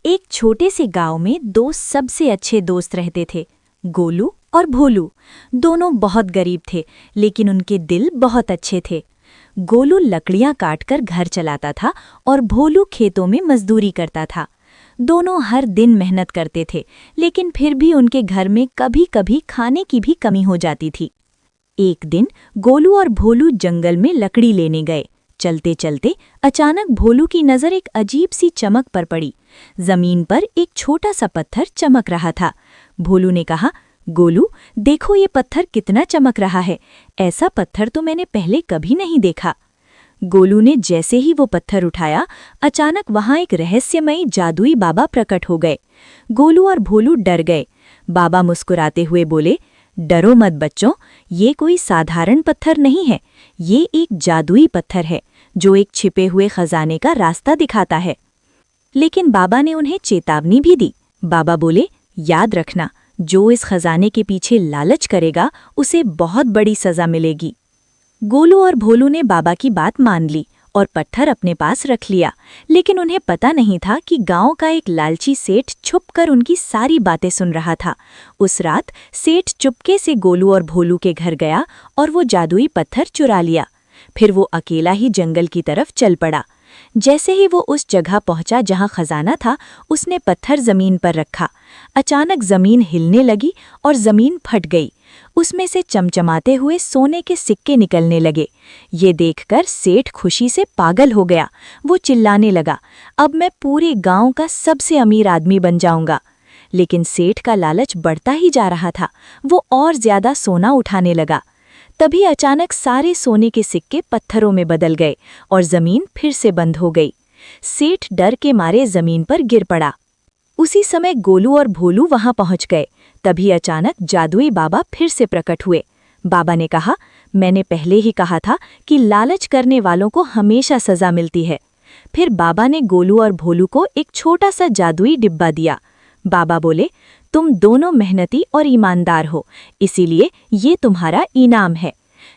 एक छोटे से गांव में दो सबसे अच्छे दोस्त रहते थे, गोलू और भोलू। दोनों बहुत गरीब थे, लेकिन उनके दिल बहुत अच्छे थे। गोलू लकड़ियां काटकर घर चलाता था और भोलू खेतों में मजदूरी करता था। दोनों हर दिन मेहनत करते थे, लेकिन फिर भी उनके घर में कभी-कभी खाने की भी कमी हो जाती थी। एक दिन गोलू और भोलू जंगल में लकड़ी लेने गए। चलते चलते अचानक भोलू की नज़र एक अजीब सी चमक पर पड़ी। जमीन पर एक छोटा सा पत्थर चमक रहा था। भोलू ने कहा, गोलू देखो ये पत्थर कितना चमक रहा है, ऐसा पत्थर तो मैंने पहले कभी नहीं देखा। गोलू ने जैसे ही वो पत्थर उठाया, अचानक वहां एक रहस्यमयी जादुई बाबा प्रकट हो गए। गोलू और भोलू डर गए। बाबा मुस्कुराते हुए बोले, डरो मत बच्चों, ये कोई साधारण पत्थर नहीं है, ये एक जादुई पत्थर है जो एक छिपे हुए खजाने का रास्ता दिखाता है। लेकिन बाबा ने उन्हें चेतावनी भी दी। बाबा बोले, याद रखना, जो इस खजाने के पीछे लालच करेगा उसे बहुत बड़ी सजा मिलेगी। गोलू और भोलू ने बाबा की बात मान ली और पत्थर अपने पास रख लिया, लेकिन उन्हें पता नहीं था कि गांव का एक लालची सेठ छुपकर उनकी सारी बातें सुन रहा था। उस रात सेठ चुपके से गोलू और भोलू के घर गया और वो जादुई पत्थर चुरा लिया। फिर वो अकेला ही जंगल की तरफ चल पड़ा। जैसे ही वो उस जगह पहुंचा जहां खजाना था, उसने पत्थर जमीन पर रखा। अचानक जमीन हिलने लगी और जमीन फट गई। उसमें से चमचमाते हुए सोने के सिक्के निकलने लगे। ये देखकर सेठ खुशी से पागल हो गया। वो चिल्लाने लगा, अब मैं पूरे गांव का सबसे अमीर आदमी बन जाऊंगा। लेकिन सेठ का लालच बढ़ता ही जा रहा था। वो और ज्यादा सोना उठाने लगा। तभी अचानक सारे सोने के सिक्के पत्थरों में बदल गए और जमीन फिर से बंद हो गई। सेठ डर के मारे जमीन पर गिर पड़ा। उसी समय गोलू और भोलू वहां पहुंच गए। तभी अचानक जादुई बाबा फिर से प्रकट हुए। बाबा ने कहा, मैंने पहले ही कहा था कि लालच करने वालों को हमेशा सजा मिलती है। फिर बाबा ने गोलू और भोलू को एक छोटा सा जादुई डिब्बा दिया। बाबा बोले, तुम दोनों मेहनती और ईमानदार हो, इसीलिए ये तुम्हारा इनाम है।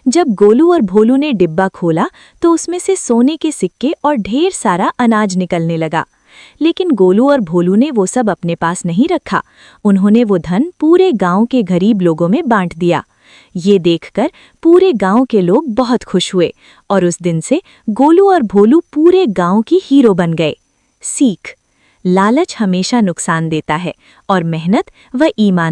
जब गोलू और भोलू ने डिब्बा खोला तो उसमें से सोने के सिक्के और ढेर सारा अनाज निकलने लगा। लेकिन गोलू और भोलू ने वो सब अपने पास नहीं रखा। उन्होंने वो धन पूरे गांव के गरीब लोगों में बांट दिया। ये देखकर पूरे गांव के लोग बहुत खुश हुए और उस दिन से गोलू और भोलू पूरे गांव की हीरो बन गए। सीख: लालच हमेशा नुकसान देता है और मेहनत व ईमान